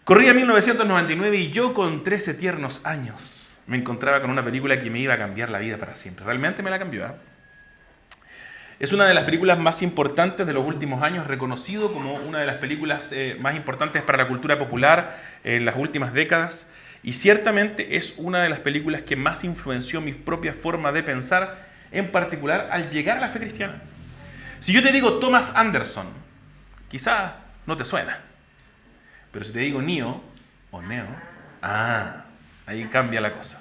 Corría 1999 y yo con 13 tiernos años me encontraba con una película que me iba a cambiar la vida para siempre. Realmente me la cambió, ¿eh? Es una de las películas más importantes de los últimos años, reconocido como una de las películas más importantes para la cultura popular en las últimas décadas. Y ciertamente es una de las películas que más influenció mi propia forma de pensar, en particular al llegar a la fe cristiana. Si yo te digo Thomas Anderson, quizás no te suena. Pero si te digo Neo o Neo, ahí cambia la cosa.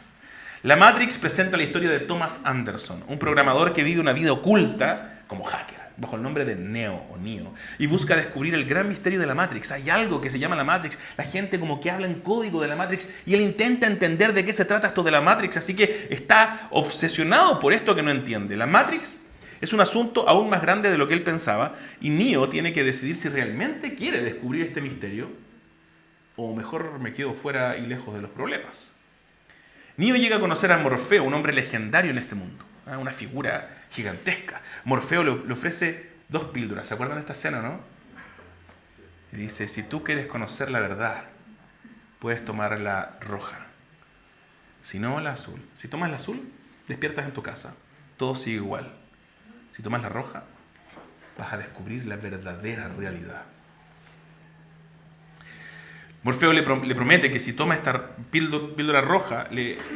La Matrix presenta la historia de Thomas Anderson, un programador que vive una vida oculta como hacker, bajo el nombre de Neo o Neo, y busca descubrir el gran misterio de la Matrix. Hay algo que se llama la Matrix, la gente como que habla en código de la Matrix, y él intenta entender de qué se trata esto de la Matrix, así que está obsesionado por esto que no entiende. La Matrix es un asunto aún más grande de lo que él pensaba, y Neo tiene que decidir si realmente quiere descubrir este misterio, o mejor me quedo fuera y lejos de los problemas. Neo llega a conocer a Morfeo, un hombre legendario en este mundo, una figura gigantesca. Morfeo le ofrece 2 píldoras, ¿se acuerdan de esta escena, no? Y dice, si tú quieres conocer la verdad, puedes tomar la roja, si no la azul. Si tomas la azul, despiertas en tu casa, todo sigue igual. Si tomas la roja, vas a descubrir la verdadera realidad. Morfeo le promete que si toma esta píldora roja,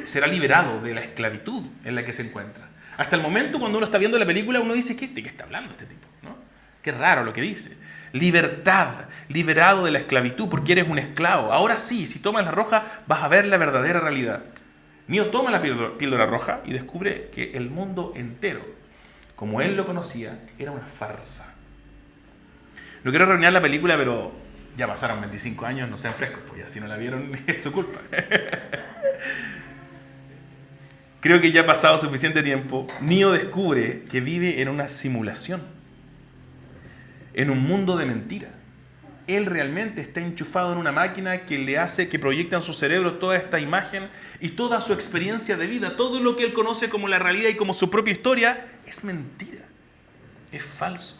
será liberado de la esclavitud en la que se encuentra. Hasta el momento, cuando uno está viendo la película, uno dice, ¿de qué está hablando este tipo? ¿No? Qué raro lo que dice. Libertad, liberado de la esclavitud porque eres un esclavo. Ahora sí, si tomas la roja, vas a ver la verdadera realidad. Neo toma la píldora roja y descubre que el mundo entero, como él lo conocía, era una farsa. No quiero arruinar la película, pero ya pasaron 25 años, no sean frescos, pues ya si no la vieron es su culpa. Creo que ya ha pasado suficiente tiempo. Neo descubre que vive en una simulación, en un mundo de mentira. Él realmente está enchufado en una máquina que le hace que proyecta en su cerebro toda esta imagen y toda su experiencia de vida, todo lo que él conoce como la realidad y como su propia historia, es mentira, es falso.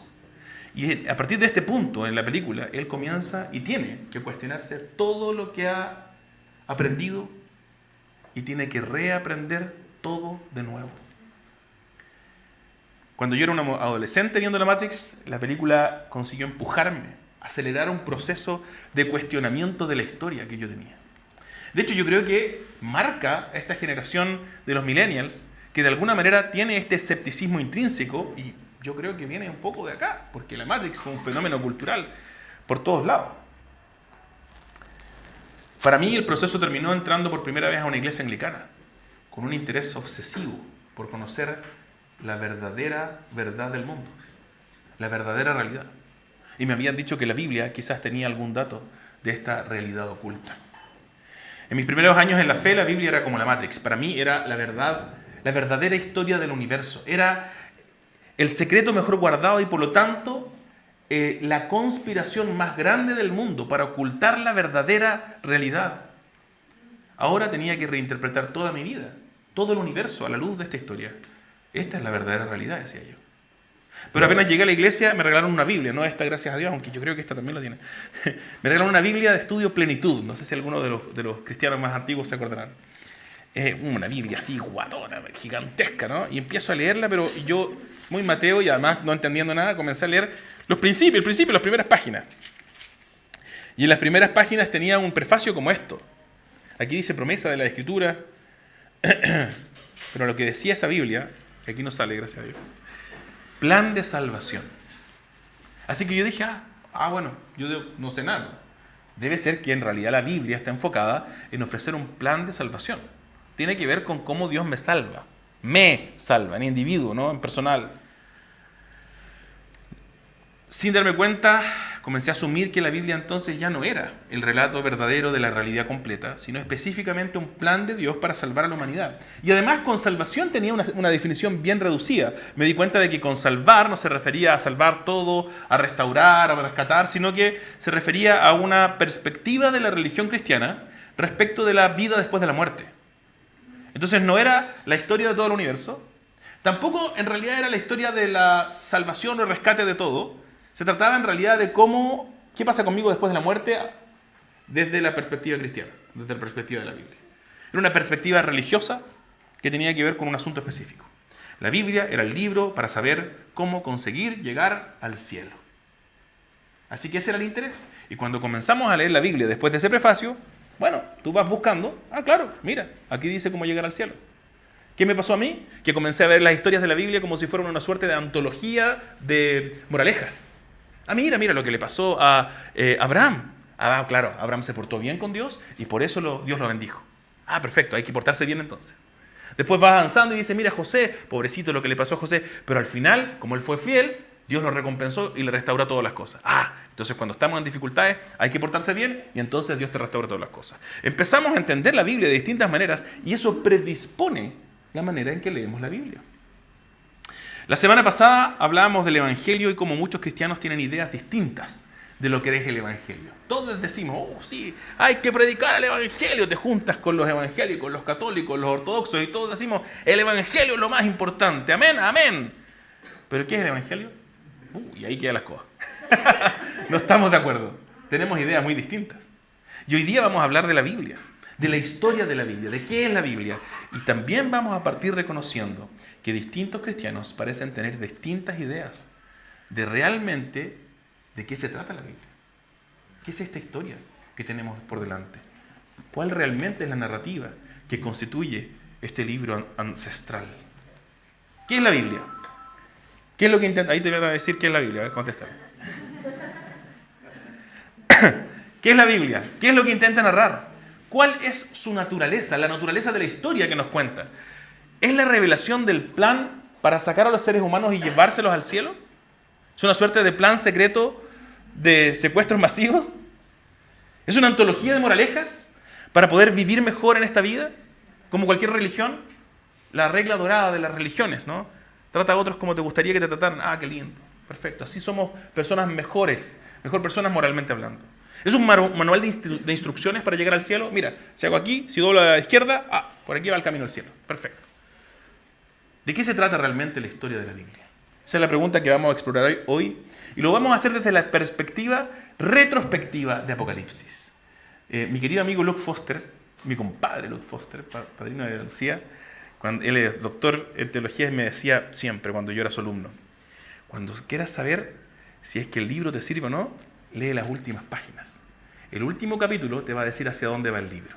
Y a partir de este punto en la película, él comienza y tiene que cuestionarse todo lo que ha aprendido y tiene que reaprender todo de nuevo. Cuando yo era un adolescente viendo la Matrix, la película consiguió empujarme, acelerar un proceso de cuestionamiento de la historia que yo tenía. De hecho, yo creo que marca a esta generación de los millennials que de alguna manera tiene este escepticismo intrínseco y yo creo que viene un poco de acá, porque la Matrix fue un fenómeno cultural por todos lados. Para mí el proceso terminó entrando por primera vez a una iglesia anglicana, con un interés obsesivo por conocer la verdadera verdad del mundo, la verdadera realidad. Y me habían dicho que la Biblia quizás tenía algún dato de esta realidad oculta. En mis primeros años en la fe, la Biblia era como la Matrix. Para mí era la verdad, la verdadera historia del universo. Era el secreto mejor guardado y por lo tanto la conspiración más grande del mundo para ocultar la verdadera realidad. Ahora tenía que reinterpretar toda mi vida, todo el universo a la luz de esta historia. Esta es la verdadera realidad, decía yo. Pero apenas llegué a la iglesia me regalaron una Biblia, no esta gracias a Dios, aunque yo creo que esta también lo tiene. Me regalaron una Biblia de estudio Plenitud, no sé si alguno de los cristianos más antiguos se acordarán. Una Biblia así guatona, gigantesca, ¿no? Y empiezo a leerla, pero yo, muy Mateo y además no entendiendo nada, comencé a leer los principios, las primeras páginas. Y en las primeras páginas tenía un prefacio como esto. Aquí dice promesa de la Escritura, pero lo que decía esa Biblia, que aquí no sale, gracias a Dios, plan de salvación. Así que yo dije, bueno, yo no sé nada. Debe ser que en realidad la Biblia está enfocada en ofrecer un plan de salvación. Tiene que ver con cómo Dios me salva, en individuo, ¿no? En personal. Sin darme cuenta, comencé a asumir que la Biblia entonces ya no era el relato verdadero de la realidad completa, sino específicamente un plan de Dios para salvar a la humanidad. Y además con salvación tenía una definición bien reducida. Me di cuenta de que con salvar no se refería a salvar todo, a restaurar, a rescatar, sino que se refería a una perspectiva de la religión cristiana respecto de la vida después de la muerte. Entonces no era la historia de todo el universo, tampoco en realidad era la historia de la salvación o el rescate de todo. Se trataba en realidad de qué pasa conmigo después de la muerte, desde la perspectiva cristiana, desde la perspectiva de la Biblia. Era una perspectiva religiosa que tenía que ver con un asunto específico. La Biblia era el libro para saber cómo conseguir llegar al cielo. Así que ese era el interés. Y cuando comenzamos a leer la Biblia después de ese prefacio, bueno, tú vas buscando, claro, mira, aquí dice cómo llegar al cielo. ¿Qué me pasó a mí? Que comencé a ver las historias de la Biblia como si fueran una suerte de antología de moralejas. Mira lo que le pasó a Abraham. Claro, Abraham se portó bien con Dios y por eso Dios lo bendijo. Perfecto, hay que portarse bien entonces. Después va avanzando y dice, mira José, pobrecito lo que le pasó a José, pero al final, como él fue fiel, Dios lo recompensó y le restauró todas las cosas. Entonces cuando estamos en dificultades hay que portarse bien y entonces Dios te restaura todas las cosas. Empezamos a entender la Biblia de distintas maneras y eso predispone la manera en que leemos la Biblia. La semana pasada hablábamos del Evangelio y cómo muchos cristianos tienen ideas distintas de lo que es el Evangelio. Todos decimos, sí, hay que predicar el Evangelio. Te juntas con los evangélicos, los católicos, los ortodoxos y todos decimos, el Evangelio es lo más importante. Amén, amén. ¿Pero qué es el Evangelio? Y ahí quedan las cosas. No estamos de acuerdo. Tenemos ideas muy distintas. Y hoy día vamos a hablar de la Biblia, de la historia de la Biblia, de qué es la Biblia. Y también vamos a partir reconociendo que distintos cristianos parecen tener distintas ideas de realmente de qué se trata la Biblia. ¿Qué es esta historia que tenemos por delante? ¿Cuál realmente es la narrativa que constituye este libro ancestral? ¿Qué es la Biblia? ¿Qué es lo que intenta? Ahí te voy a decir qué es la Biblia. A ver, contéstame. ¿Qué es la Biblia? ¿Qué es lo que intenta narrar? ¿Cuál es su naturaleza? La naturaleza de la historia que nos cuenta. ¿Es la revelación del plan para sacar a los seres humanos y llevárselos al cielo? ¿Es una suerte de plan secreto de secuestros masivos? ¿Es una antología de moralejas para poder vivir mejor en esta vida? Como cualquier religión, la regla dorada de las religiones, ¿no? Trata a otros como te gustaría que te trataran. Qué lindo, perfecto. Así somos personas mejor personas moralmente hablando. ¿Es un manual de instrucciones para llegar al cielo? Mira, si hago aquí, si doblo a la izquierda, por aquí va el camino al cielo. Perfecto. ¿De qué se trata realmente la historia de la Biblia? Esa es la pregunta que vamos a explorar hoy. Y lo vamos a hacer desde la perspectiva retrospectiva de Apocalipsis. Mi querido amigo Luke Foster, mi compadre Luke Foster, padrino de Lucía, cuando él es doctor en teología, me decía siempre cuando yo era su alumno, cuando quieras saber si es que el libro te sirve o no, lee las últimas páginas. El último capítulo te va a decir hacia dónde va el libro.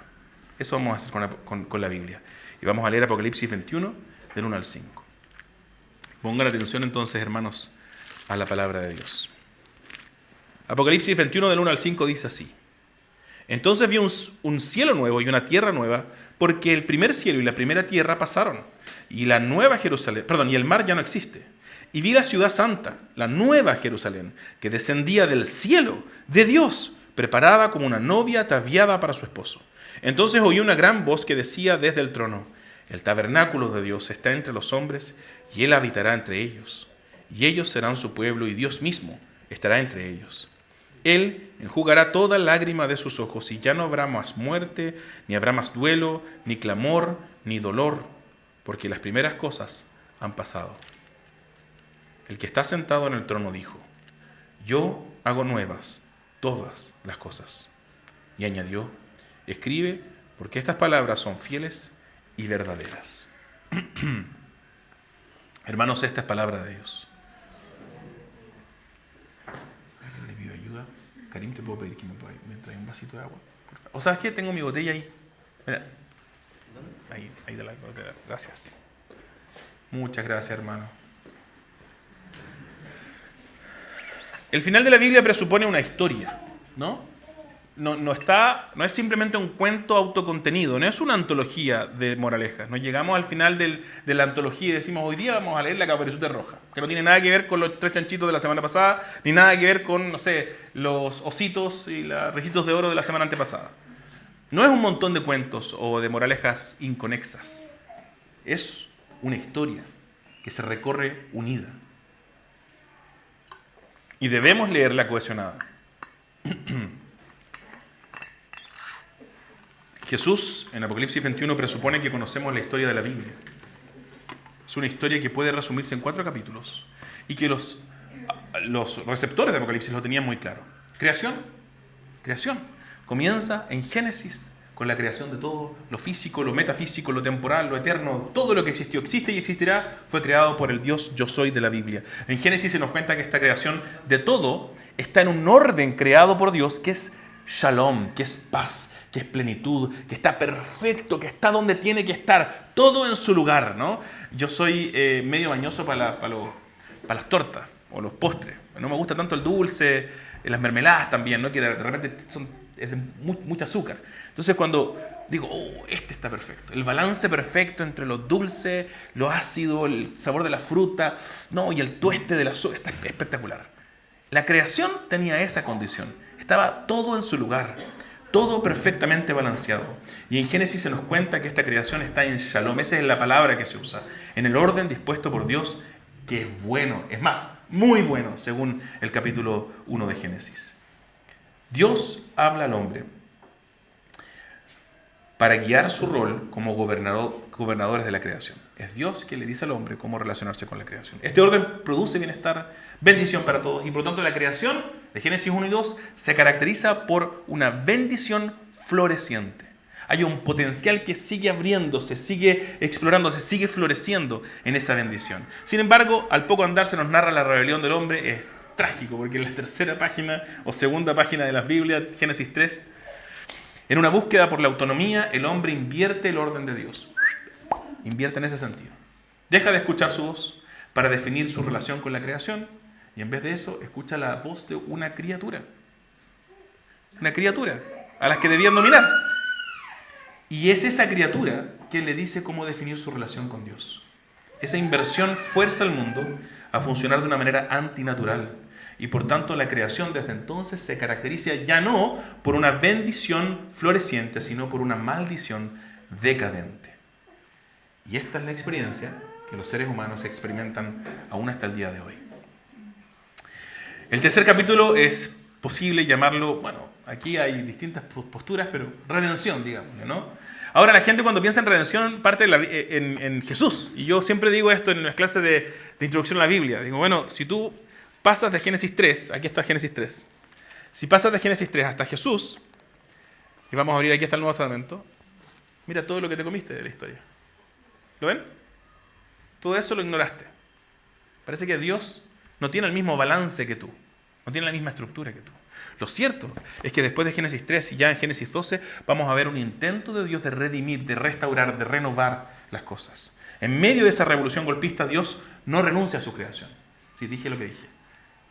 Eso vamos a hacer con la Biblia. Y vamos a leer Apocalipsis 21, del 1 al 5. Pongan atención entonces, hermanos, a la palabra de Dios. Apocalipsis 21, del 1 al 5 dice así. Entonces vi un cielo nuevo y una tierra nueva, porque el primer cielo y la primera tierra pasaron, y la nueva Jerusalén, y el mar ya no existe. Y vi la ciudad santa, la nueva Jerusalén, que descendía del cielo de Dios, preparada como una novia ataviada para su esposo. Entonces oí una gran voz que decía desde el trono, el tabernáculo de Dios está entre los hombres, y Él habitará entre ellos. Y ellos serán su pueblo, y Dios mismo estará entre ellos. Él enjugará toda lágrima de sus ojos, y ya no habrá más muerte, ni habrá más duelo, ni clamor, ni dolor, porque las primeras cosas han pasado. El que está sentado en el trono dijo, yo hago nuevas todas las cosas. Y añadió, escribe, porque estas palabras son fieles y verdaderas. Hermanos, esta es palabra de Dios. Le pido ayuda. Karim, ¿te puedo pedir que me traiga un vasito de agua? ¿O sabes qué? Tengo mi botella ahí. Mira. Ahí de la botella. Gracias. Muchas gracias, hermano. El final de la Biblia presupone una historia, ¿no? No es simplemente un cuento autocontenido, no es una antología de moralejas. No llegamos al final de la antología y decimos, hoy día vamos a leer la Caperucita Roja, que no tiene nada que ver con los 3 chanchitos de la semana pasada, ni nada que ver con, los ositos y los ricitos de oro de la semana antepasada. No es un montón de cuentos o de moralejas inconexas. Es una historia que se recorre unida. Y debemos leerla cohesionada. Jesús, en Apocalipsis 21, presupone que conocemos la historia de la Biblia. Es una historia que puede resumirse en 4 capítulos y que los receptores de Apocalipsis lo tenían muy claro. Creación. Comienza en Génesis con la creación de todo, lo físico, lo metafísico, lo temporal, lo eterno, todo lo que existió, existe y existirá, fue creado por el Dios Yo Soy de la Biblia. En Génesis se nos cuenta que esta creación de todo está en un orden creado por Dios que es Shalom, que es paz, que es plenitud, que está perfecto, que está donde tiene que estar, todo en su lugar, ¿no? Yo soy medio mañoso para las tortas o los postres. No me gusta tanto el dulce, las mermeladas también, ¿no? Que de repente es de mucho azúcar. Entonces cuando digo, este está perfecto, el balance perfecto entre lo dulce, lo ácido, el sabor de la fruta, no, y el tueste de la azúcar, está espectacular. La creación tenía esa condición, estaba todo en su lugar, todo perfectamente balanceado. Y en Génesis se nos cuenta que esta creación está en Shalom, esa es la palabra que se usa, en el orden dispuesto por Dios, que es bueno, es más, muy bueno, según el capítulo 1 de Génesis. Dios habla al hombre para guiar su rol como gobernadores de la creación. Es Dios quien le dice al hombre cómo relacionarse con la creación. Este orden produce bienestar, bendición para todos, y por lo tanto la creación de Génesis 1 y 2 se caracteriza por una bendición floreciente. Hay un potencial que sigue abriéndose, sigue explorándose, sigue floreciendo en esa bendición. Sin embargo, al poco andar se nos narra la rebelión del hombre. Es trágico, porque en la tercera página o segunda página de las Biblias, Génesis 3, en una búsqueda por la autonomía, el hombre invierte el orden de Dios. Invierte en ese sentido. Deja de escuchar su voz para definir su relación con la creación, y en vez de eso, escucha la voz de una criatura. Una criatura a la que debían dominar. Y es esa criatura quien le dice cómo definir su relación con Dios. Esa inversión fuerza al mundo a funcionar de una manera antinatural. Y por tanto la creación desde entonces se caracteriza ya no por una bendición floreciente, sino por una maldición decadente. Y esta es la experiencia que los seres humanos experimentan aún hasta el día de hoy. El tercer capítulo es posible llamarlo, bueno, aquí hay distintas posturas, pero redención, digamos, ¿no? Ahora la gente cuando piensa en redención parte en Jesús. Y yo siempre digo esto en las clases de introducción a la Biblia. Digo, bueno, si tú pasas de Génesis 3, aquí está Génesis 3. Si pasas de Génesis 3 hasta Jesús, y vamos a abrir aquí hasta el Nuevo Testamento, mira todo lo que te comiste de la historia. ¿Lo ven? Todo eso lo ignoraste. Parece que Dios no tiene el mismo balance que tú, no tiene la misma estructura que tú. Lo cierto es que después de Génesis 3 y ya en Génesis 12 vamos a ver un intento de Dios de redimir, de restaurar, de renovar las cosas. En medio de esa revolución golpista, Dios no renuncia a su creación. Sí, dije lo que dije.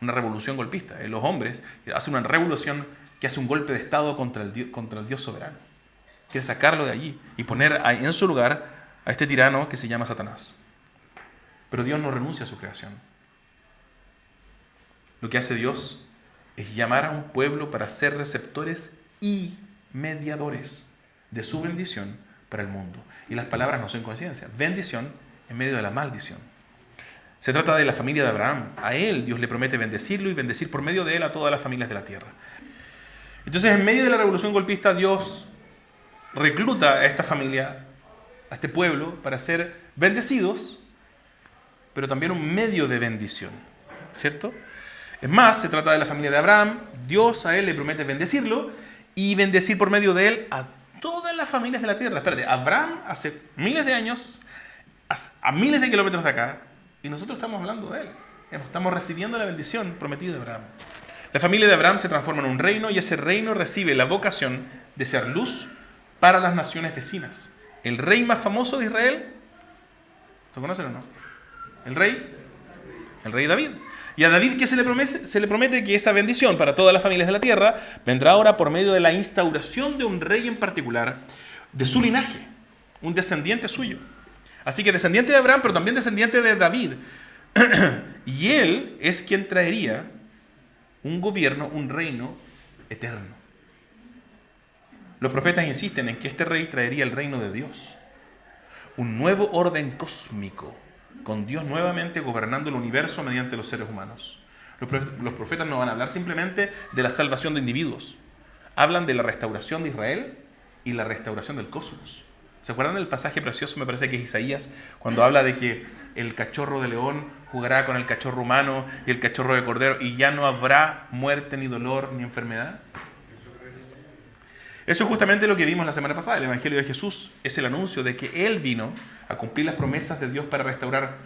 Una revolución golpista. Los hombres hacen una revolución que hace un golpe de Estado contra el Dios soberano. Quiere sacarlo de allí y poner en su lugar a este tirano que se llama Satanás. Pero Dios no renuncia a su creación. Lo que hace Dios es llamar a un pueblo para ser receptores y mediadores de su bendición para el mundo. Y las palabras no son coincidencia. Bendición en medio de la maldición. Se trata de la familia de Abraham. A él Dios le promete bendecirlo y bendecir por medio de él a todas las familias de la tierra. Entonces, en medio de la revolución golpista, Dios recluta a esta familia, a este pueblo, para ser bendecidos, pero también un medio de bendición, ¿cierto? Es más, se trata de la familia de Abraham. Dios a él le promete bendecirlo y bendecir por medio de él a todas las familias de la tierra. Espérate, Abraham hace miles de años, a miles de kilómetros de acá, y nosotros estamos hablando de él. Estamos recibiendo la bendición prometida de Abraham. La familia de Abraham se transforma en un reino y ese reino recibe la vocación de ser luz para las naciones vecinas. El rey más famoso de Israel, ¿lo conocen o no? El rey David. Y a David, ¿qué se le promete? Que esa bendición para todas las familias de la tierra vendrá ahora por medio de la instauración de un rey en particular, de su linaje, un descendiente suyo. Así que descendiente de Abraham, pero también descendiente de David. Y él es quien traería un gobierno, un reino eterno. Los profetas insisten en que este rey traería el reino de Dios. Un nuevo orden cósmico, con Dios nuevamente gobernando el universo mediante los seres humanos. Los profetas no van a hablar simplemente de la salvación de individuos. Hablan de la restauración de Israel y la restauración del cosmos. ¿Se acuerdan del pasaje precioso, me parece que es Isaías, cuando habla de que el cachorro de león jugará con el cachorro humano y el cachorro de cordero y ya no habrá muerte, ni dolor, ni enfermedad? Eso es justamente lo que vimos la semana pasada. El Evangelio de Jesús es el anuncio de que Él vino a cumplir las promesas de Dios para restaurar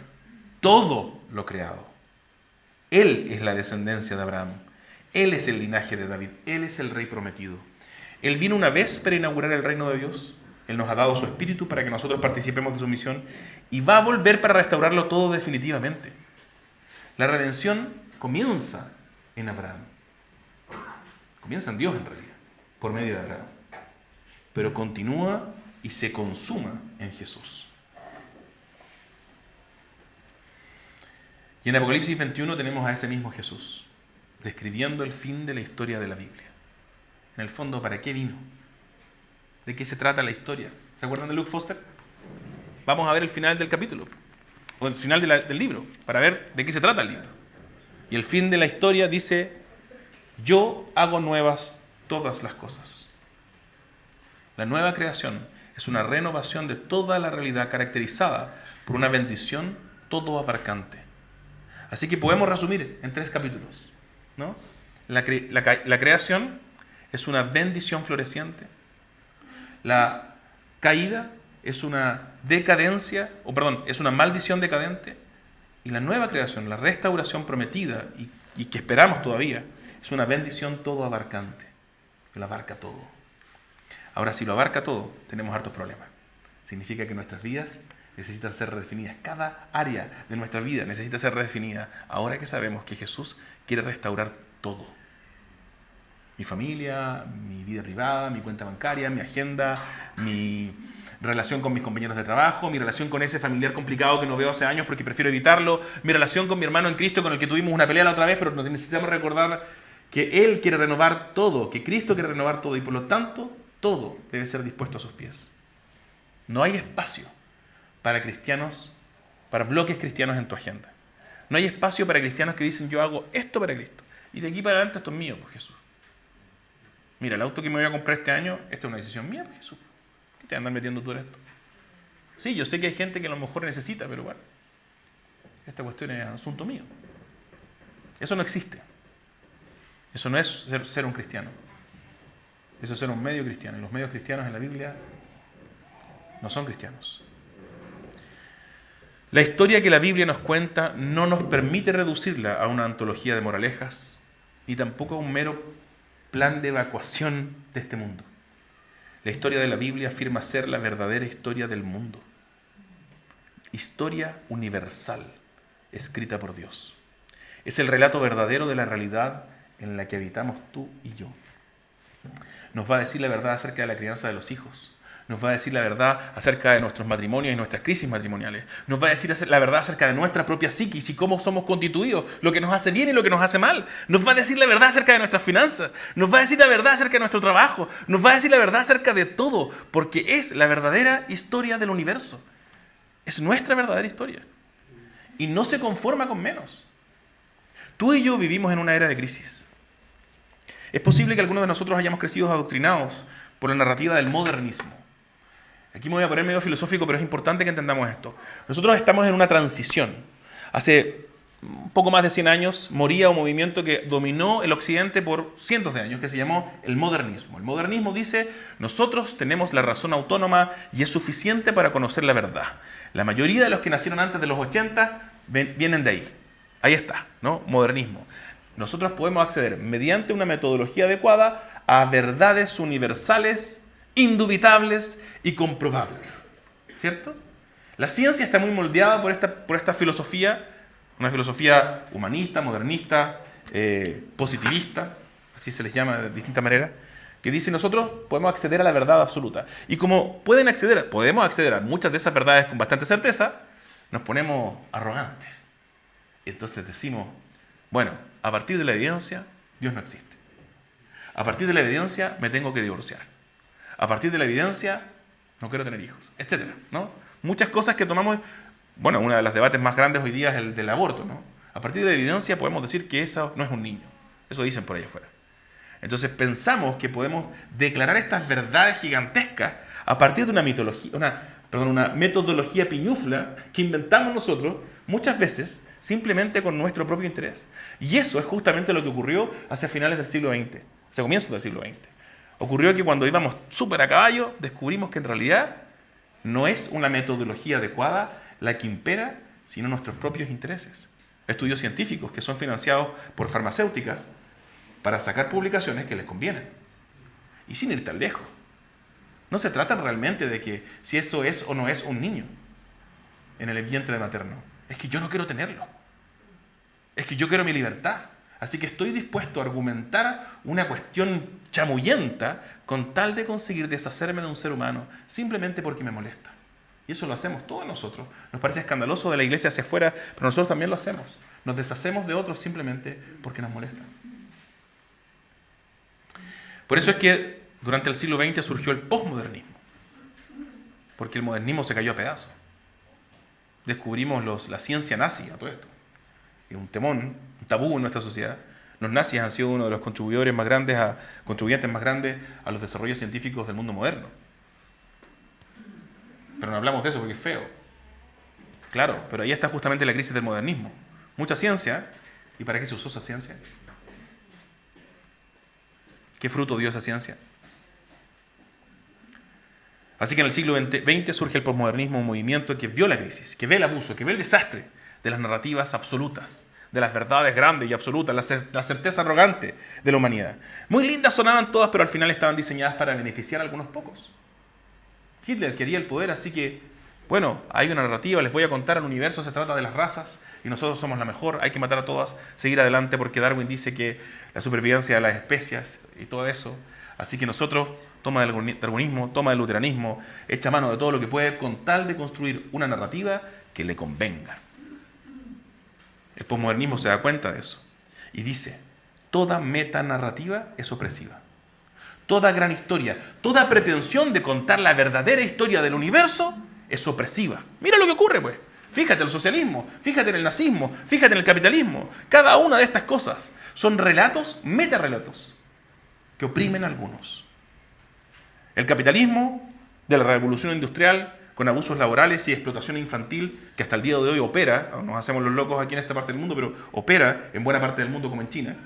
todo lo creado. Él es la descendencia de Abraham. Él es el linaje de David. Él es el rey prometido. Él vino una vez para inaugurar el reino de Dios. Él nos ha dado su espíritu para que nosotros participemos de su misión. Y va a volver para restaurarlo todo definitivamente. La redención comienza en Abraham. Comienza en Dios en realidad, por medio de Abraham. Pero continúa y se consuma en Jesús. Y en Apocalipsis 21 tenemos a ese mismo Jesús, describiendo el fin de la historia de la Biblia. En el fondo, ¿para qué vino? ¿De qué se trata la historia? ¿Se acuerdan de Luke Foster? Vamos a ver el final del capítulo, o el final del libro, para ver de qué se trata el libro. Y el fin de la historia dice: yo hago nuevas todas las cosas. La nueva creación es una renovación de toda la realidad caracterizada por una bendición todo abarcante. Así que podemos resumir en 3 capítulos, ¿no? La creación es una bendición floreciente. La caída es una decadencia, es una maldición decadente. Y la nueva creación, la restauración prometida y que esperamos todavía, es una bendición todo abarcante, que lo abarca todo. Ahora, si lo abarca todo, tenemos hartos problemas. Significa que nuestras vidas necesitan ser redefinidas. Cada área de nuestra vida necesita ser redefinida. Ahora que sabemos que Jesús quiere restaurar todo. Mi familia, mi vida privada, mi cuenta bancaria, mi agenda, mi relación con mis compañeros de trabajo, mi relación con ese familiar complicado que no veo hace años porque prefiero evitarlo, mi relación con mi hermano en Cristo con el que tuvimos una pelea la otra vez, pero necesitamos recordar que Él quiere renovar todo, que Cristo quiere renovar todo y por lo tanto todo debe ser dispuesto a sus pies. No hay espacio para cristianos, para bloques cristianos en tu agenda. No hay espacio para cristianos que dicen: yo hago esto para Cristo y de aquí para adelante esto es mío, pues Jesús. Mira, el auto que me voy a comprar este año, esta es una decisión mía, pues Jesús. ¿Qué te andan metiendo tú en esto? Sí, yo sé que hay gente que a lo mejor necesita, pero bueno, esta cuestión es asunto mío. Eso no existe. Eso no es ser un cristiano. Eso es ser un medio cristiano. Y los medios cristianos en la Biblia no son cristianos. La historia que la Biblia nos cuenta no nos permite reducirla a una antología de moralejas, ni tampoco a un mero plan de evacuación de este mundo. La historia de la Biblia afirma ser la verdadera historia del mundo. Historia universal, escrita por Dios. Es el relato verdadero de la realidad en la que habitamos tú y yo. Nos va a decir la verdad acerca de la crianza de los hijos. Nos va a decir la verdad acerca de nuestros matrimonios y nuestras crisis matrimoniales. Nos va a decir la verdad acerca de nuestra propia psiquis y cómo somos constituidos, lo que nos hace bien y lo que nos hace mal. Nos va a decir la verdad acerca de nuestras finanzas. Nos va a decir la verdad acerca de nuestro trabajo. Nos va a decir la verdad acerca de todo, porque es la verdadera historia del universo. Es nuestra verdadera historia. Y no se conforma con menos. Tú y yo vivimos en una era de crisis. Es posible que algunos de nosotros hayamos crecido adoctrinados por la narrativa del modernismo. Aquí me voy a poner medio filosófico, pero es importante que entendamos esto. Nosotros estamos en una transición. Hace un poco más de 100 años moría un movimiento que dominó el occidente por cientos de años, que se llamó el modernismo. El modernismo dice: nosotros tenemos la razón autónoma y es suficiente para conocer la verdad. La mayoría de los que nacieron antes de los 80 vienen de ahí. Ahí está, ¿no? Modernismo. Nosotros podemos acceder mediante una metodología adecuada a verdades universales, indubitables y comprobables. ¿Cierto? La ciencia está muy moldeada por esta filosofía, una filosofía humanista, modernista, positivista, así se les llama de distinta manera, que dice: nosotros podemos acceder a la verdad absoluta. Y como podemos acceder a muchas de esas verdades con bastante certeza, nos ponemos arrogantes. Entonces decimos: bueno, a partir de la evidencia, Dios no existe. A partir de la evidencia, me tengo que divorciar. A partir de la evidencia, no quiero tener hijos, etcétera, ¿no? Muchas cosas que tomamos. Bueno, uno de los debates más grandes hoy día es el del aborto, ¿no? A partir de la evidencia podemos decir que eso no es un niño. Eso dicen por ahí afuera. Entonces pensamos que podemos declarar estas verdades gigantescas a partir de una metodología piñufla que inventamos nosotros muchas veces simplemente con nuestro propio interés. Y eso es justamente lo que ocurrió hacia finales del siglo XX, hacia comienzos del siglo XX. Ocurrió que cuando íbamos súper a caballo, descubrimos que en realidad no es una metodología adecuada la que impera, sino nuestros propios intereses. Estudios científicos que son financiados por farmacéuticas para sacar publicaciones que les convienen. Y sin ir tan lejos. No se trata realmente de que si eso es o no es un niño en el vientre materno. Es que yo no quiero tenerlo. Es que yo quiero mi libertad. Así que estoy dispuesto a argumentar una cuestión chamullenta con tal de conseguir deshacerme de un ser humano simplemente porque me molesta. Y eso lo hacemos todos nosotros. Nos parece escandaloso de la iglesia hacia afuera, pero nosotros también lo hacemos. Nos deshacemos de otros simplemente porque nos molestan. Por eso es que durante el siglo XX surgió el posmodernismo. Porque el modernismo se cayó a pedazos. Descubrimos la ciencia nazi a todo esto. Es un temón, un tabú en nuestra sociedad. Los nazis han sido uno de los contribuyentes más grandes a los desarrollos científicos del mundo moderno. Pero no hablamos de eso porque es feo. Claro, pero ahí está justamente la crisis del modernismo. Mucha ciencia. ¿Y para qué se usó esa ciencia? ¿Qué fruto dio esa ciencia? Así que en el siglo XX surge el posmodernismo, un movimiento que vio la crisis, que ve el abuso, que ve el desastre de las narrativas absolutas, de las verdades grandes y absolutas, la certeza arrogante de la humanidad. Muy lindas sonaban todas, pero al final estaban diseñadas para beneficiar a algunos pocos. Hitler quería el poder, así que, bueno, hay una narrativa, les voy a contar, el universo se trata de las razas y nosotros somos la mejor, hay que matar a todas, seguir adelante porque Darwin dice que la supervivencia de las especies y todo eso. Así que nosotros, toma del darwinismo, toma del luteranismo, echa mano de todo lo que puede con tal de construir una narrativa que le convenga. El posmodernismo se da cuenta de eso y dice, toda metanarrativa es opresiva. Toda gran historia, toda pretensión de contar la verdadera historia del universo es opresiva. Mira lo que ocurre, pues. Fíjate en el socialismo, fíjate en el nazismo, fíjate en el capitalismo. Cada una de estas cosas son relatos, metarrelatos, que oprimen a algunos. El capitalismo de la revolución industrial, con abusos laborales y explotación infantil, que hasta el día de hoy opera, nos hacemos los locos aquí en esta parte del mundo, pero opera en buena parte del mundo como en China.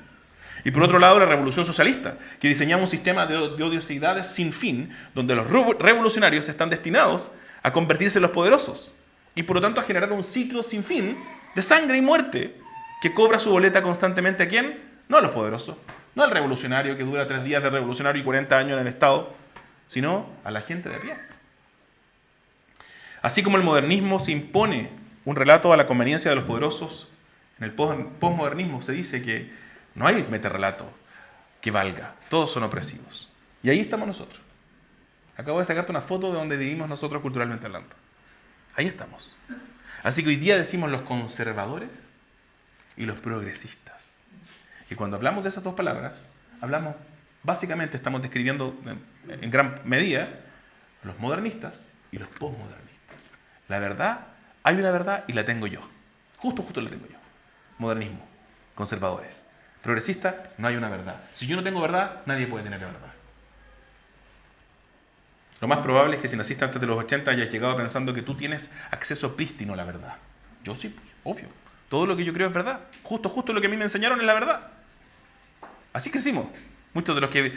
Y por otro lado, la revolución socialista, que diseñaba un sistema de odiosidades sin fin, donde los revolucionarios están destinados a convertirse en los poderosos, y por lo tanto a generar un ciclo sin fin de sangre y muerte, que cobra su boleta constantemente ¿a quién? No a los poderosos, no al revolucionario que dura 3 días de revolucionario y 40 años en el Estado, sino a la gente de a pie. Así como el modernismo se impone un relato a la conveniencia de los poderosos, en el posmodernismo se dice que no hay metarrelato que valga, todos son opresivos. Y ahí estamos nosotros. Acabo de sacarte una foto de donde vivimos nosotros culturalmente hablando. Ahí estamos. Así que hoy día decimos los conservadores y los progresistas. Y cuando hablamos de esas dos palabras, básicamente estamos describiendo en gran medida los modernistas y los posmodernistas. La verdad, hay una verdad y la tengo yo. Justo la tengo yo. Modernismo, conservadores. Progresista, no hay una verdad. Si yo no tengo verdad, nadie puede tener la verdad. Lo más probable es que si naciste antes de los 80 hayas llegado pensando que tú tienes acceso prístino a la verdad. Yo sí, pues, obvio. Todo lo que yo creo es verdad. Justo lo que a mí me enseñaron es la verdad. Así crecimos. Muchos de los que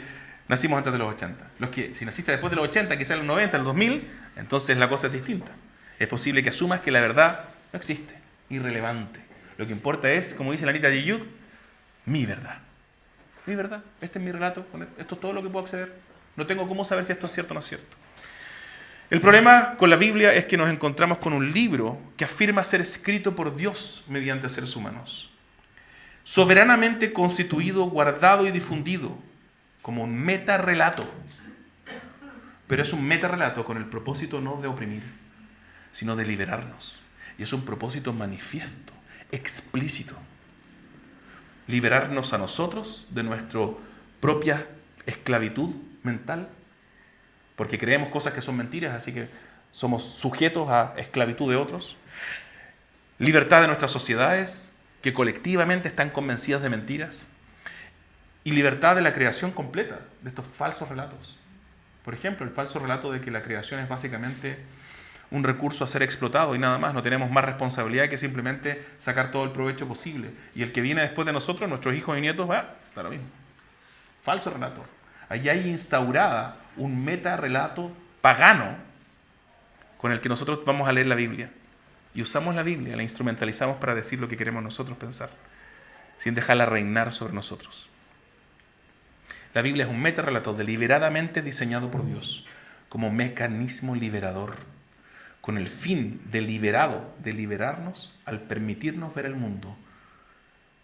nacimos antes de los 80. Los que, si naciste después de los 80, quizás en los 90, en los 2000, entonces la cosa es distinta. Es posible que asumas que la verdad no existe, irrelevante. Lo que importa es, como dice la Anita Diyuk, mi verdad. Mi verdad. Este es mi relato. Esto es todo lo que puedo acceder. No tengo cómo saber si esto es cierto o no es cierto. El problema con la Biblia es que nos encontramos con un libro que afirma ser escrito por Dios mediante seres humanos. Soberanamente constituido, guardado y difundido como un metarrelato. Pero es un metarrelato con el propósito no de oprimir, sino de liberarnos. Y es un propósito manifiesto, explícito. Liberarnos a nosotros de nuestra propia esclavitud mental, porque creemos cosas que son mentiras, así que somos sujetos a esclavitud de otros. Libertad de nuestras sociedades, que colectivamente están convencidas de mentiras. Y libertad de la creación completa, de estos falsos relatos. Por ejemplo, el falso relato de que la creación es básicamente un recurso a ser explotado y nada más, no tenemos más responsabilidad que simplemente sacar todo el provecho posible. Y el que viene después de nosotros, nuestros hijos y nietos, da lo mismo. Falso relato. allí hay instaurada un metarrelato pagano con el que nosotros vamos a leer la Biblia. Y usamos la Biblia, la instrumentalizamos para decir lo que queremos nosotros pensar, sin dejarla reinar sobre nosotros. La Biblia es un metarrelato deliberadamente diseñado por Dios como mecanismo liberador, con el fin de liberarnos al permitirnos ver el mundo,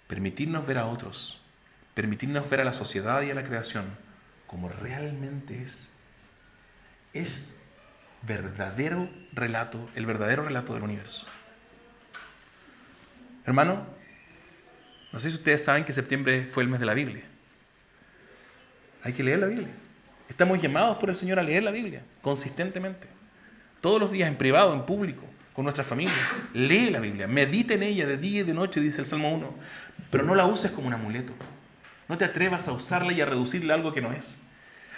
permitirnos ver a otros, permitirnos ver a la sociedad y a la creación como realmente es. Es verdadero relato, el verdadero relato del universo. Hermano, no sé si ustedes saben que septiembre fue el mes de la Biblia. Hay que leer la Biblia. Estamos llamados por el Señor a leer la Biblia consistentemente. Todos los días, en privado, en público, con nuestra familia. Lee la Biblia, medita en ella de día y de noche, dice el Salmo 1. Pero no la uses como un amuleto. No te atrevas a usarla y a reducirla a algo que no es.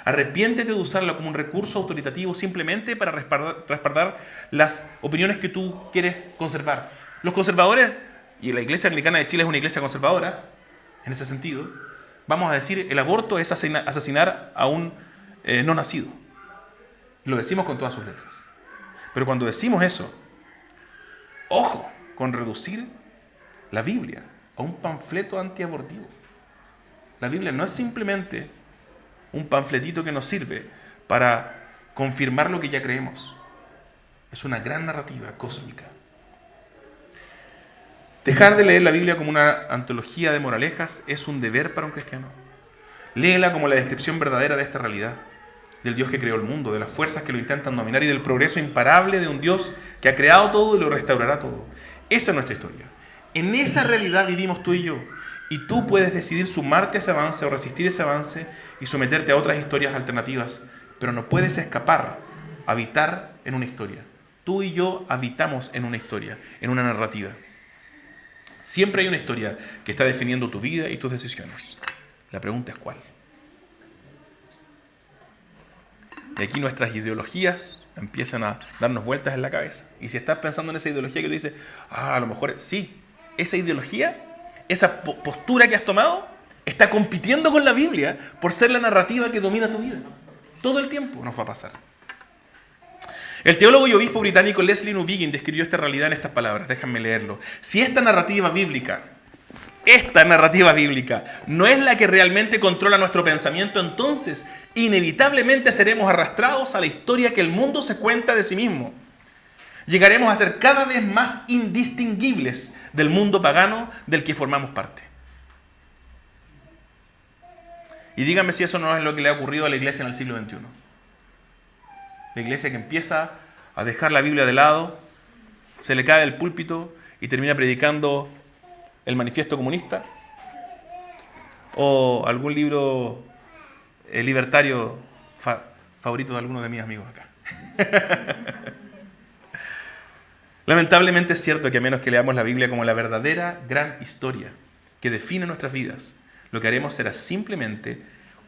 Arrepiéntete de usarla como un recurso autoritativo simplemente para respaldar las opiniones que tú quieres conservar. Los conservadores, y la Iglesia Anglicana de Chile es una iglesia conservadora, en ese sentido, vamos a decir, el aborto es asesinar a un no nacido. Lo decimos con todas sus letras. Pero cuando decimos eso, ojo con reducir la Biblia a un panfleto antiabortivo. La Biblia no es simplemente un panfletito que nos sirve para confirmar lo que ya creemos. Es una gran narrativa cósmica. Dejar de leer la Biblia como una antología de moralejas es un deber para un cristiano. Léela como la descripción verdadera de esta realidad, del Dios que creó el mundo, de las fuerzas que lo intentan dominar y del progreso imparable de un Dios que ha creado todo y lo restaurará todo. Esa es nuestra historia. En esa realidad vivimos tú y yo. Y tú puedes decidir sumarte a ese avance o resistir ese avance y someterte a otras historias alternativas, pero no puedes escapar, habitar en una historia. Tú y yo habitamos en una historia, en una narrativa. Siempre hay una historia que está definiendo tu vida y tus decisiones. La pregunta es ¿cuál? Y aquí nuestras ideologías empiezan a darnos vueltas en la cabeza. Y si estás pensando en esa ideología que tú dices, a lo mejor sí, esa ideología, esa postura que has tomado, está compitiendo con la Biblia por ser la narrativa que domina tu vida. Todo el tiempo nos va a pasar. El teólogo y obispo británico Leslie Newbigin describió esta realidad en estas palabras. Déjame leerlo. Si esta narrativa bíblica no es la que realmente controla nuestro pensamiento, entonces inevitablemente seremos arrastrados a la historia que el mundo se cuenta de sí mismo. Llegaremos a ser cada vez más indistinguibles del mundo pagano del que formamos parte. Y díganme si eso no es lo que le ha ocurrido a la iglesia en el siglo XXI. La iglesia que empieza a dejar la Biblia de lado, se le cae del púlpito y termina predicando el manifiesto comunista o algún libro libertario favorito de algunos de mis amigos acá. Lamentablemente es cierto que a menos que leamos la Biblia como la verdadera gran historia que define nuestras vidas, lo que haremos será simplemente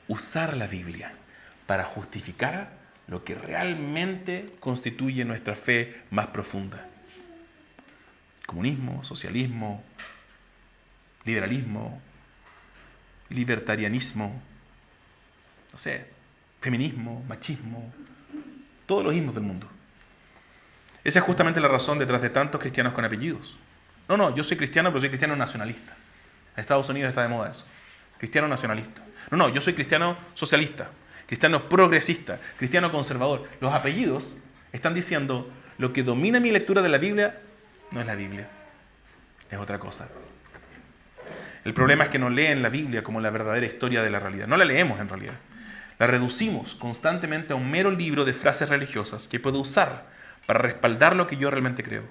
usar la Biblia para justificar lo que realmente constituye nuestra fe más profunda. Comunismo, socialismo, liberalismo, libertarianismo, no sé, feminismo, machismo, todos los ismos del mundo. Esa es justamente la razón detrás de tantos cristianos con apellidos. No, yo soy cristiano, pero soy cristiano nacionalista. En Estados Unidos está de moda eso. Cristiano nacionalista. No, yo soy cristiano socialista, cristiano progresista, cristiano conservador. Los apellidos están diciendo lo que domina mi lectura de la Biblia no es la Biblia, es otra cosa. El problema es que no leen la Biblia como la verdadera historia de la realidad. No la leemos en realidad. La reducimos constantemente a un mero libro de frases religiosas que puedo usar para respaldar lo que yo realmente creo.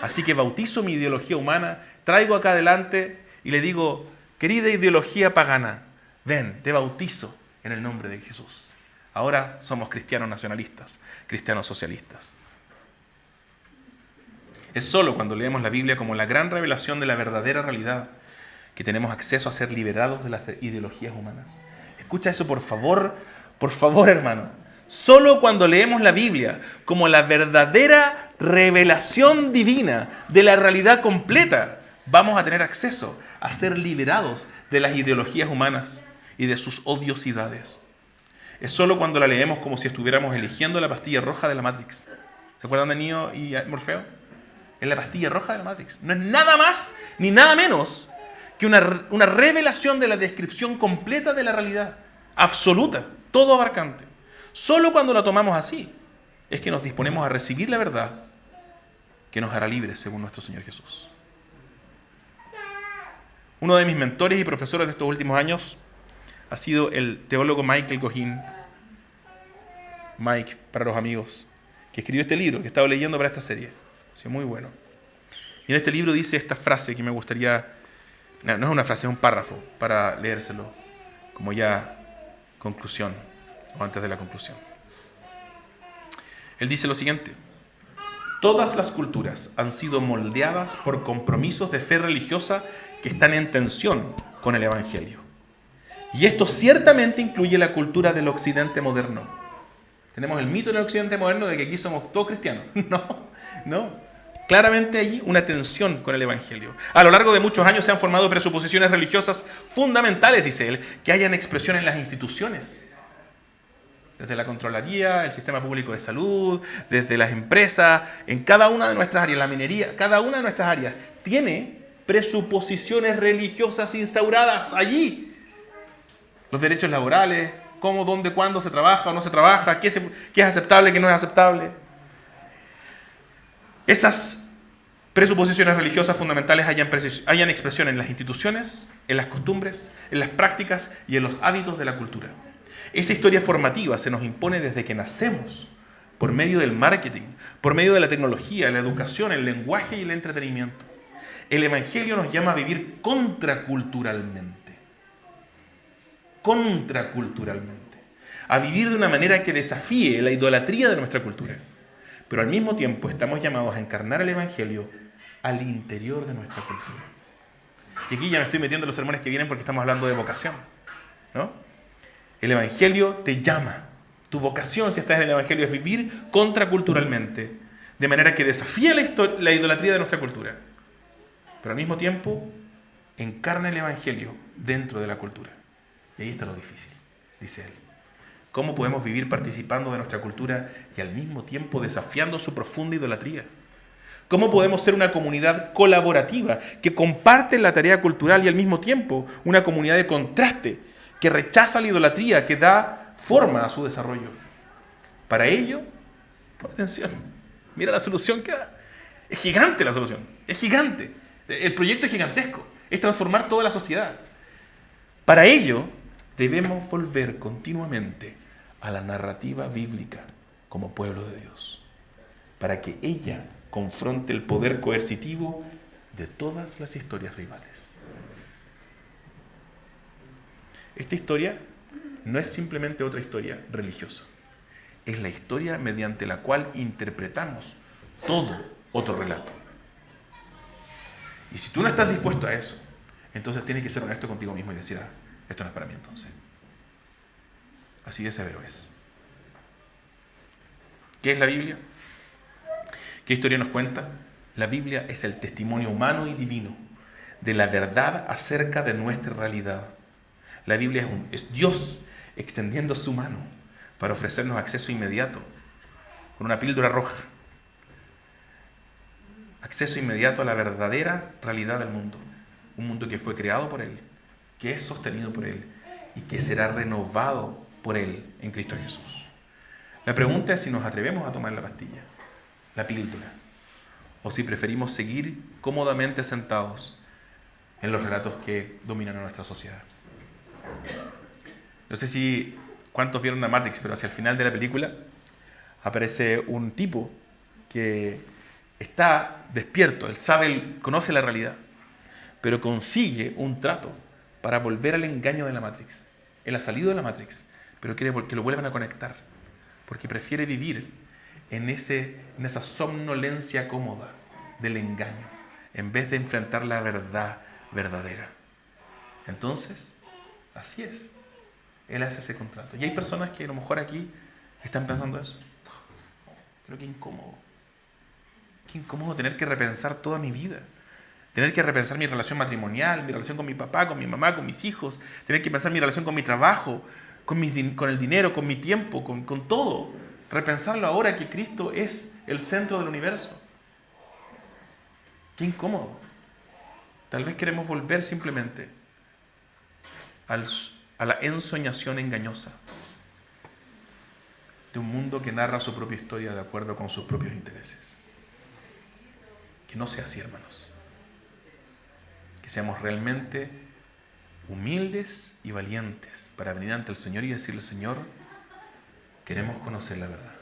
Así que bautizo mi ideología humana, traigo acá adelante y le digo, querida ideología pagana, ven, te bautizo en el nombre de Jesús. Ahora somos cristianos nacionalistas, cristianos socialistas. Es solo cuando leemos la Biblia como la gran revelación de la verdadera realidad que tenemos acceso a ser liberados de las ideologías humanas. Escucha eso, por favor, hermano. Solo cuando leemos la Biblia como la verdadera revelación divina de la realidad completa, vamos a tener acceso a ser liberados de las ideologías humanas y de sus odiosidades. es solo cuando la leemos como si estuviéramos eligiendo la pastilla roja de la Matrix. ¿Se acuerdan de Neo y Morfeo? Es la pastilla roja de la Matrix. No es nada más ni nada menos que una revelación de la descripción completa de la realidad. Absoluta, todo abarcante. Solo cuando la tomamos así es que nos disponemos a recibir la verdad que nos hará libres según nuestro Señor Jesús. Uno de mis mentores y profesores de estos últimos años ha sido el teólogo Michael Goheen, Mike para los amigos, que escribió este libro que he estado leyendo para esta serie. Ha sido muy bueno. Y en este libro dice esta frase que me gustaría, no es una frase, es un párrafo para leérselo como ya conclusión o antes de la conclusión. Él dice lo siguiente: todas las culturas han sido moldeadas por compromisos de fe religiosa que están en tensión con el Evangelio. Y esto ciertamente incluye la cultura del Occidente moderno. Tenemos el mito en el Occidente moderno de que aquí somos todos cristianos. No. Claramente hay una tensión con el Evangelio. A lo largo de muchos años se han formado presuposiciones religiosas fundamentales, dice él, que hayan expresión en las instituciones. Desde la Contraloría, el sistema público de salud, desde las empresas, en cada una de nuestras áreas, la minería, cada una de nuestras áreas tiene presuposiciones religiosas instauradas allí. Los derechos laborales, cómo, dónde, cuándo se trabaja o no se trabaja, qué es aceptable, qué no es aceptable. Esas presuposiciones religiosas fundamentales hayan expresión en las instituciones, en las costumbres, en las prácticas y en los hábitos de la cultura. Esa historia formativa se nos impone desde que nacemos, por medio del marketing, por medio de la tecnología, la educación, el lenguaje y el entretenimiento. El Evangelio nos llama a vivir contraculturalmente. Contraculturalmente. A vivir de una manera que desafíe la idolatría de nuestra cultura. Pero al mismo tiempo estamos llamados a encarnar el Evangelio al interior de nuestra cultura. Y aquí ya me estoy metiendo en los sermones que vienen porque estamos hablando de vocación, ¿no? El Evangelio te llama. Tu vocación, si estás en el Evangelio, es vivir contraculturalmente, de manera que desafía la idolatría de nuestra cultura. Pero al mismo tiempo, encarna el Evangelio dentro de la cultura. Y ahí está lo difícil, dice él. ¿Cómo podemos vivir participando de nuestra cultura y al mismo tiempo desafiando su profunda idolatría? ¿Cómo podemos ser una comunidad colaborativa que comparte la tarea cultural y al mismo tiempo una comunidad de contraste que rechaza la idolatría, que da forma a su desarrollo? Para ello, pon atención, mira la solución que da. Es gigante la solución, es gigante. El proyecto es gigantesco, es transformar toda la sociedad. Para ello, debemos volver continuamente a la narrativa bíblica como pueblo de Dios, para que ella confronte el poder coercitivo de todas las historias rivales. Esta historia no es simplemente otra historia religiosa, es la historia mediante la cual interpretamos todo otro relato. Y si tú no estás dispuesto a eso, entonces tienes que ser honesto contigo mismo y decir, esto no es para mí entonces. Así de severo es. ¿Qué es la Biblia? ¿Qué historia nos cuenta? La Biblia es el testimonio humano y divino de la verdad acerca de nuestra realidad. La Biblia es Dios extendiendo su mano para ofrecernos acceso inmediato, con una píldora roja. Acceso inmediato a la verdadera realidad del mundo. Un mundo que fue creado por Él, que es sostenido por Él y que será renovado por Él en Cristo Jesús. La pregunta es si nos atrevemos a tomar la pastilla, la píldora, o si preferimos seguir cómodamente sentados en los relatos que dominan a nuestra sociedad. No sé si cuántos vieron la Matrix, pero hacia el final de la película aparece un tipo que está despierto, él conoce la realidad, pero consigue un trato para volver al engaño de la Matrix. Él ha salido de la Matrix, pero quiere que lo vuelvan a conectar, porque prefiere vivir en esa somnolencia cómoda del engaño, en vez de enfrentar la verdad verdadera. Entonces, así es. Él hace ese contrato. Y hay personas que a lo mejor aquí están pensando eso. Pero qué incómodo. Qué incómodo tener que repensar toda mi vida. Tener que repensar mi relación matrimonial, mi relación con mi papá, con mi mamá, con mis hijos. Tener que pensar mi relación con mi trabajo, con el dinero, con mi tiempo, con todo. Repensarlo ahora que Cristo es el centro del universo. Qué incómodo. Tal vez queremos volver simplemente a la ensoñación engañosa de un mundo que narra su propia historia de acuerdo con sus propios intereses. Que no sea así, hermanos. Que seamos realmente humildes y valientes para venir ante el Señor y decirle: Señor, queremos conocer la verdad.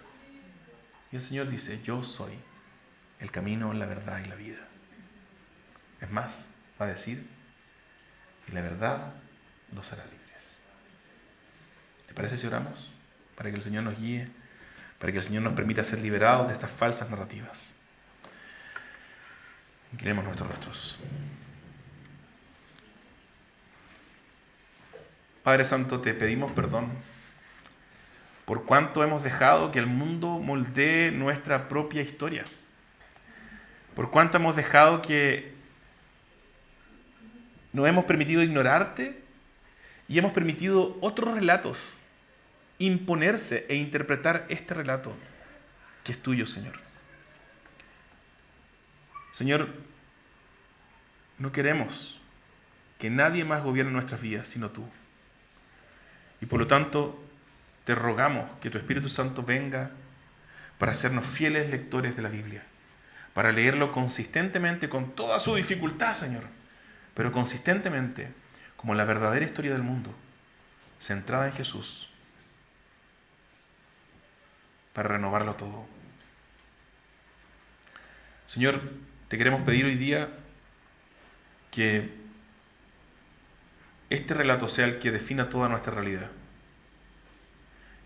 Y el Señor dice: yo soy el camino, la verdad y la vida. Es más, va a decir: y la verdad los hará libres. ¿Te parece si oramos? Para que el Señor nos guíe, para que el Señor nos permita ser liberados de estas falsas narrativas. Inclinemos nuestros rostros. Padre Santo, te pedimos perdón por cuánto hemos dejado que el mundo moldee nuestra propia historia. Por cuánto hemos dejado que nos hemos permitido ignorarte y hemos permitido otros relatos imponerse e interpretar este relato que es tuyo, Señor. Señor, no queremos que nadie más gobierne nuestras vidas sino tú. Y por lo tanto, te rogamos que tu Espíritu Santo venga para hacernos fieles lectores de la Biblia, para leerlo consistentemente con toda su dificultad, Señor, pero consistentemente como la verdadera historia del mundo, centrada en Jesús, para renovarlo todo. Señor, te queremos pedir hoy día que este relato sea el que defina toda nuestra realidad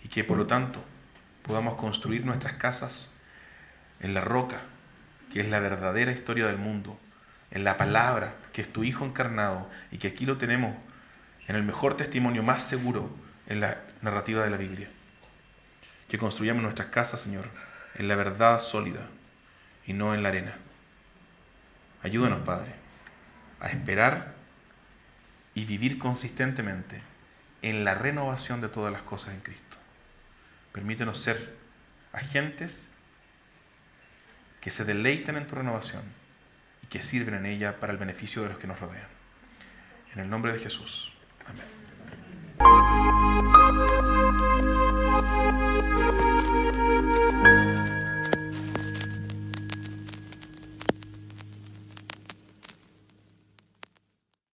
y que por lo tanto podamos construir nuestras casas en la roca, que es la verdadera historia del mundo, en la palabra, que es tu Hijo encarnado, y que aquí lo tenemos en el mejor testimonio más seguro en la narrativa de la Biblia. Que construyamos nuestras casas, Señor, en la verdad sólida y no en la arena. Ayúdanos, Padre, a esperar y vivir consistentemente en la renovación de todas las cosas en Cristo. Permítenos ser agentes que se deleiten en tu renovación y que sirven en ella para el beneficio de los que nos rodean. En el nombre de Jesús. Amén.